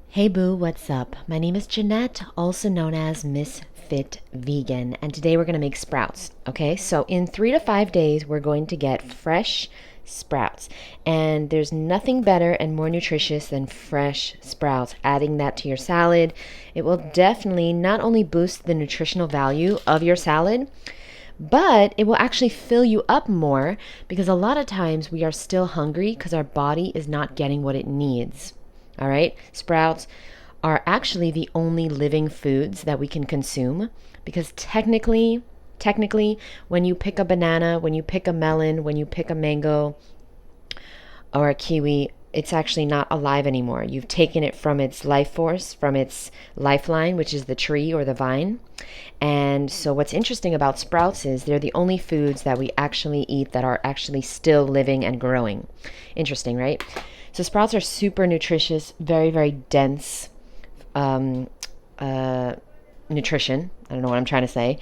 Hey boo, what's up? My name is Jeannette, also known as Ms.FitVegan, and today we're going to make sprouts. Okay, so in 3 to 5 days, we're going to get fresh sprouts, and there's nothing better and more nutritious than fresh sprouts. Adding that to your salad, it will definitely not only boost the nutritional value of your salad, but it will actually fill you up more because a lot of times we are still hungry because our body is not getting what it needs. All right, sprouts are actually the only living foods that we can consume because technically, when you pick a banana, when you pick a melon, when you pick a mango or a kiwi, it's actually not alive anymore. You've taken it from its life force, from its lifeline, which is the tree or the vine. And so what's interesting about sprouts is they're the only foods that we actually eat that are actually still living and growing. Interesting, right? So sprouts are super nutritious, very, very dense nutrition. I don't know what I'm trying to say.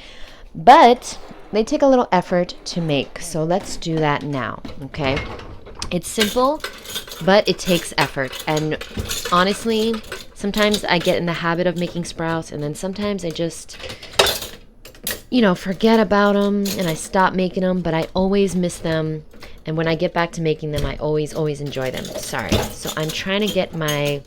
But they take a little effort to make. So let's do that now, okay? It's simple, but it takes effort. And honestly, sometimes I get in the habit of making sprouts, and then sometimes I just, forget about them and I stop making them, but I always miss them. And when I get back to making them, I always enjoy them. Sorry. So I'm trying to get my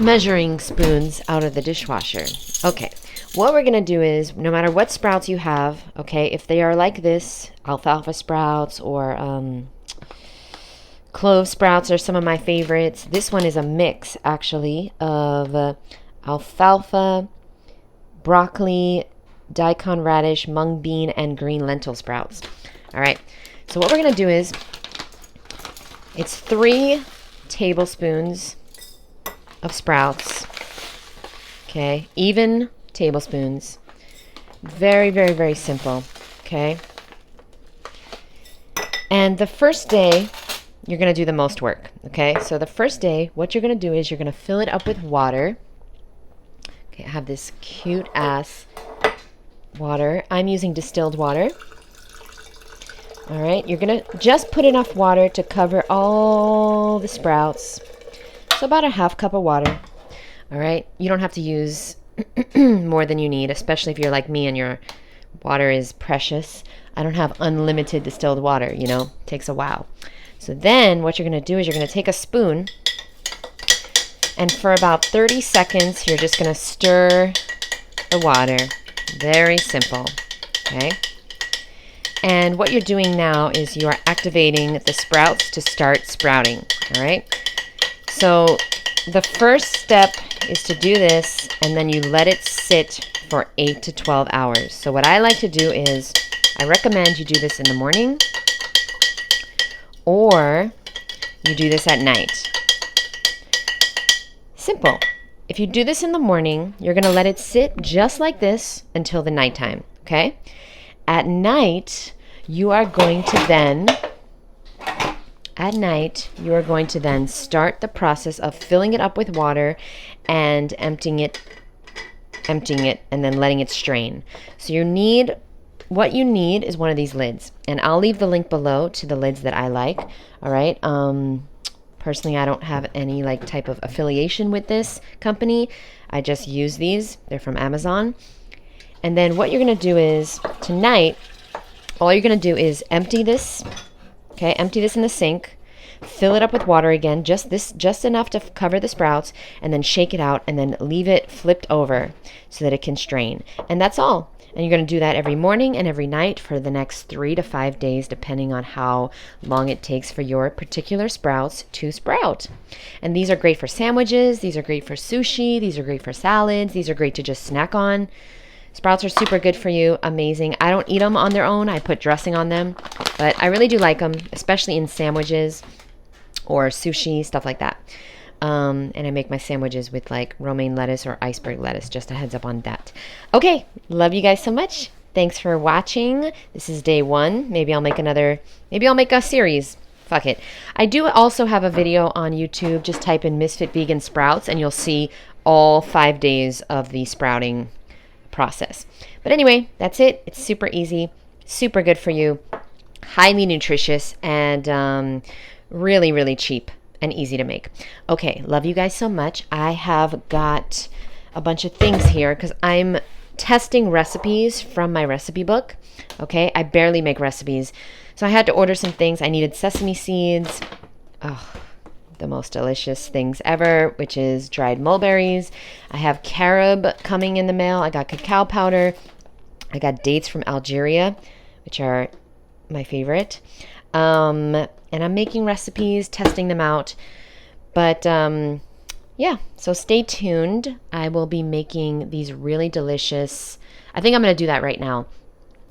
measuring spoons out of the dishwasher. Okay. What we're going to do is, no matter what sprouts you have, okay, if they are like this, alfalfa sprouts or clove sprouts are some of my favorites. This one is a mix, actually, of alfalfa, broccoli, daikon radish, mung bean, and green lentil sprouts. All right. So what we're going to do is, it's 3 tablespoons of sprouts. Okay. Even tablespoons. Very, very, very simple. Okay. And the first day, you're going to do the most work. Okay. So the first day, what you're going to do is you're going to fill it up with water. Okay. I have this cute ass water. I'm using distilled water. All right. You're going to just put enough water to cover all the sprouts. So about a half cup of water. All right. You don't have to use more than you need, especially if you're like me and your water is precious. I don't have unlimited distilled water, It takes a while. So then what you're going to do is you're going to take a spoon and for about 30 seconds, you're just going to stir the water. Very simple. Okay. And what you're doing now is you are activating the sprouts to start sprouting. All right. So the first step is to do this, and then you let it sit for 8 to 12 hours. So what I like to do is I recommend you do this in the morning or you do this at night. Simple. If you do this in the morning, you're going to let it sit just like this until the nighttime, okay? At night, you are going to then start the process of filling it up with water and emptying it, and then letting it strain. So what you need is one of these lids. And I'll leave the link below to the lids that I like, all right? Personally, I don't have any type of affiliation with this company. I just use these. They're from Amazon. And then what you're going to do is tonight, all you're going to do is empty this. Okay, empty this in the sink. Fill it up with water again, just enough to cover the sprouts, and then shake it out and then leave it flipped over so that it can strain. And that's all. And you're going to do that every morning and every night for the next 3 to 5 days, depending on how long it takes for your particular sprouts to sprout. And these are great for sandwiches. These are great for sushi. These are great for salads. These are great to just snack on. Sprouts are super good for you. Amazing. I don't eat them on their own. I put dressing on them. But I really do like them, especially in sandwiches or sushi, stuff like that. And I make my sandwiches with romaine lettuce or iceberg lettuce. Just a heads up on that. Okay. Love you guys so much. Thanks for watching. This is day 1. Maybe I'll make a series. Fuck it. I do also have a video on YouTube. Just type in Ms.FitVegan Sprouts and you'll see all 5 days of the sprouting process. But anyway, that's it. It's super easy, super good for you, highly nutritious, and really, really cheap. and easy to make. Okay, love you guys so much. I have got a bunch of things here because I'm testing recipes from my recipe book. Okay, I barely make recipes. So I had to order some things. I needed sesame seeds. Oh, the most delicious things ever, which is dried mulberries. I have carob coming in the mail. I got cacao powder. I got dates from Algeria, which are my favorite. And I'm making recipes, testing them out. But yeah, so stay tuned. I will be making these really delicious, I think I'm going to do that right now.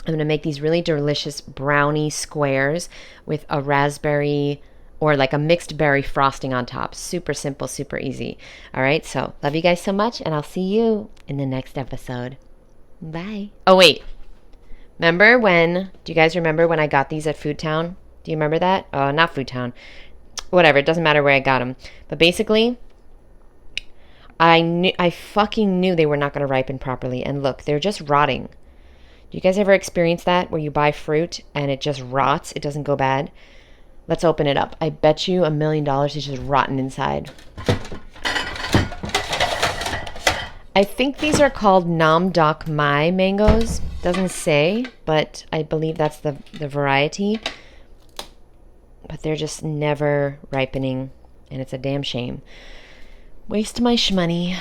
I'm going to make these really delicious brownie squares with a raspberry or like a mixed berry frosting on top. Super simple, super easy. All right, so love you guys so much, and I'll see you in the next episode. Bye. Oh, wait. Do you guys remember when I got these at Food Town? Do you remember that? Oh, not Food Town. Whatever, it doesn't matter where I got them. But basically, I fucking knew they were not going to ripen properly. And look, they're just rotting. Do you guys ever experience that where you buy fruit and it just rots? It doesn't go bad? Let's open it up. I bet you $1 million it's just rotten inside. I think these are called Nam Dok Mai mangoes. Doesn't say, but I believe that's the variety. But they're just never ripening, and it's a damn shame. Waste my shmoney.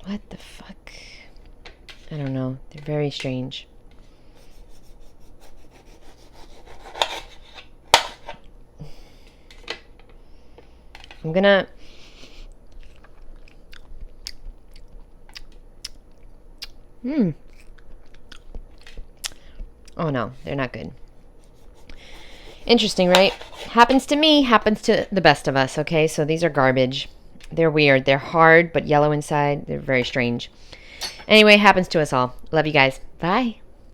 What the fuck? I don't know. They're very strange. I'm gonna... Oh no, they're not good. Interesting, right? Happens to me, happens to the best of us, okay? So these are garbage. They're weird. They're hard, but yellow inside. They're very strange. Anyway, happens to us all. Love you guys. Bye.